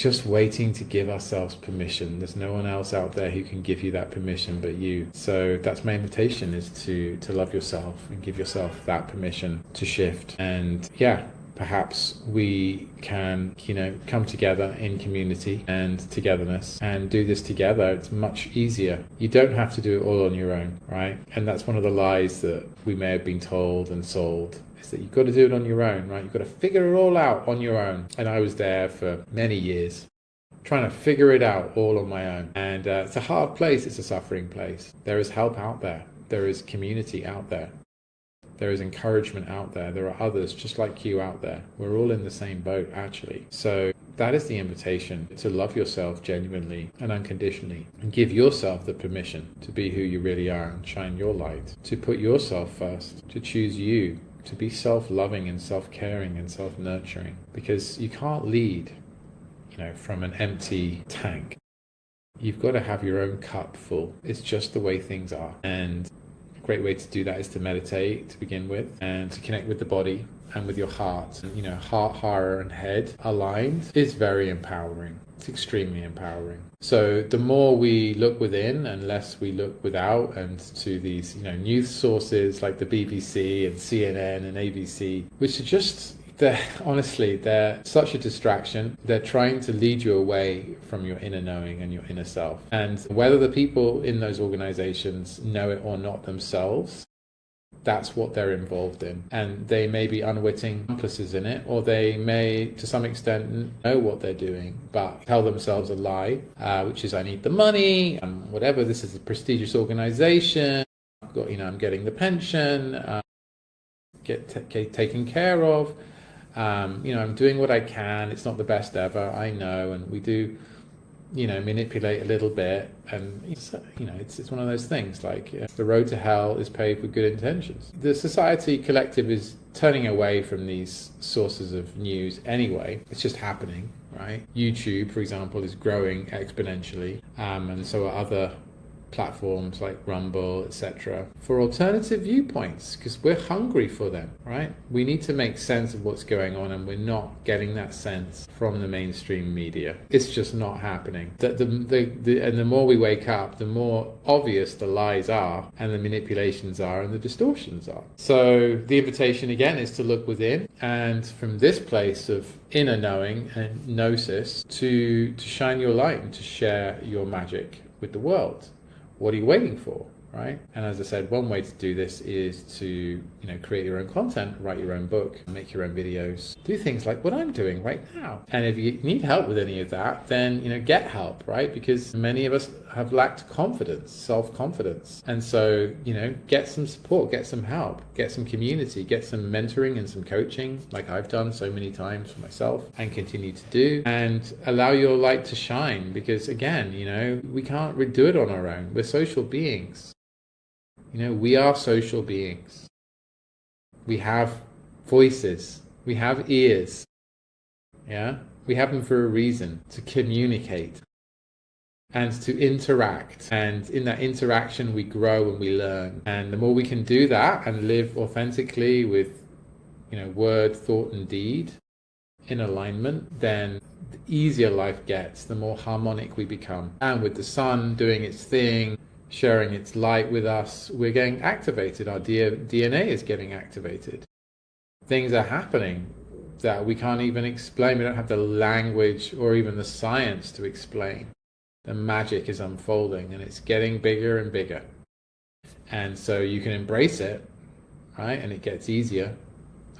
just waiting to give ourselves permission. There's no one else out there who can give you that permission but you. So that's my invitation, is to love yourself and give yourself that permission to shift. And yeah, perhaps we can, come together in community and togetherness and do this together. It's much easier. You don't have to do it all on your own, right? And that's one of the lies that we may have been told and sold, is that you've got to do it on your own, right? You've got to figure it all out on your own. And I was there for many years, trying to figure it out all on my own. And it's a hard place. It's a suffering place. There is help out there. There is community out there. There is encouragement out there. There are others just like you out there. We're all in the same boat, actually. So that is the invitation, to love yourself genuinely and unconditionally, and give yourself the permission to be who you really are and shine your light, to put yourself first, to choose you, to be self-loving and self-caring and self-nurturing, because you can't lead, from an empty tank. You've got to have your own cup full. It's just the way things are. And a great way to do that is to meditate to begin with, and to connect with the body and with your heart. And, heart, heart, and head aligned is very empowering. It's extremely empowering. So the more we look within and less we look without, and to these, news sources like the BBC and CNN and ABC, which are just, they're such a distraction. They're trying to lead you away from your inner knowing and your inner self. And whether the people in those organizations know it or not themselves, that's what they're involved in. And they may be unwitting accomplices in it, or they may, to some extent, know what they're doing, but tell themselves a lie, which is, I need the money, whatever, this is a prestigious organization, I'm getting the pension, get taken care of. I'm doing what I can. It's not the best ever, I know, and we do, manipulate a little bit, and it's one of those things, like the road to hell is paved with good intentions. The society collective is turning away from these sources of news anyway. It's just happening, right? YouTube, for example, is growing exponentially, and so are other platforms like Rumble, etc., for alternative viewpoints, because we're hungry for them, right? We need to make sense of what's going on, and we're not getting that sense from the mainstream media. It's just not happening. And the more we wake up, the more obvious the lies are, and the manipulations are, and the distortions are. So the invitation again is to look within, and from this place of inner knowing and gnosis, to shine your light and to share your magic with the world. What are you waiting for, right? And as I said, one way to do this is to, create your own content, write your own book, make your own videos, do things like what I'm doing right now. And if you need help with any of that, then, get help, right? Because many of us have lacked confidence, self-confidence. And so, get some support, get some help, get some community, get some mentoring and some coaching, like I've done so many times for myself and continue to do, and allow your light to shine. Because again, we can't do it on our own. We're social beings. We are social beings. We have voices. We have ears. Yeah? We have them for a reason, to communicate and to interact. And in that interaction, we grow and we learn. And the more we can do that and live authentically with, word, thought, and deed in alignment, then the easier life gets, the more harmonic we become. And with the sun doing its thing, sharing its light with us, we're getting activated. Our DNA is getting activated. Things are happening that we can't even explain. We don't have the language or even the science to explain. The magic is unfolding, and it's getting bigger and bigger. And so you can embrace it, right? And it gets easier,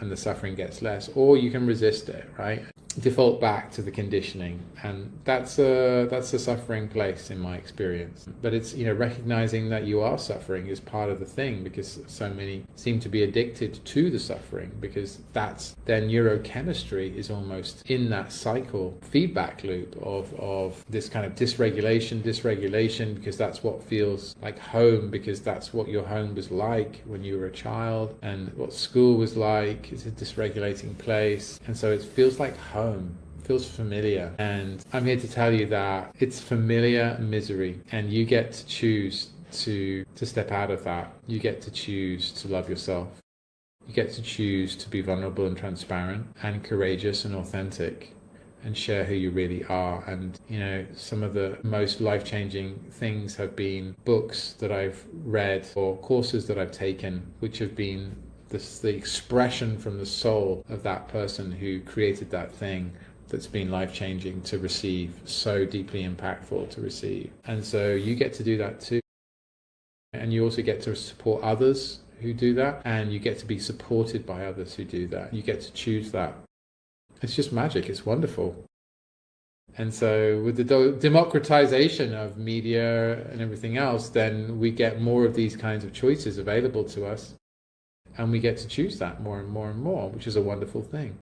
and the suffering gets less. Or you can resist it, right? Default back to the conditioning, and that's a suffering place in my experience. But it's recognizing that you are suffering is part of the thing, because so many seem to be addicted to the suffering, because that's their neurochemistry is almost in that cycle feedback loop of this kind of dysregulation, because that's what feels like home, because that's what your home was like when you were a child, and what school was like. It's a dysregulating place, and so it feels like home. Feels familiar. And I'm here to tell you that it's familiar misery, and you get to choose to step out of that. You get to choose to love yourself. You get to choose to be vulnerable and transparent and courageous and authentic, and share who you really are. And, some of the most life-changing things have been books that I've read or courses that I've taken, which have been the expression from the soul of that person who created that thing that's been life-changing to receive, so deeply impactful to receive. And so you get to do that too. And you also get to support others who do that, and you get to be supported by others who do that. You get to choose that. It's just magic. It's wonderful. And so with the democratization of media and everything else, then we get more of these kinds of choices available to us, and we get to choose that more and more and more, which is a wonderful thing.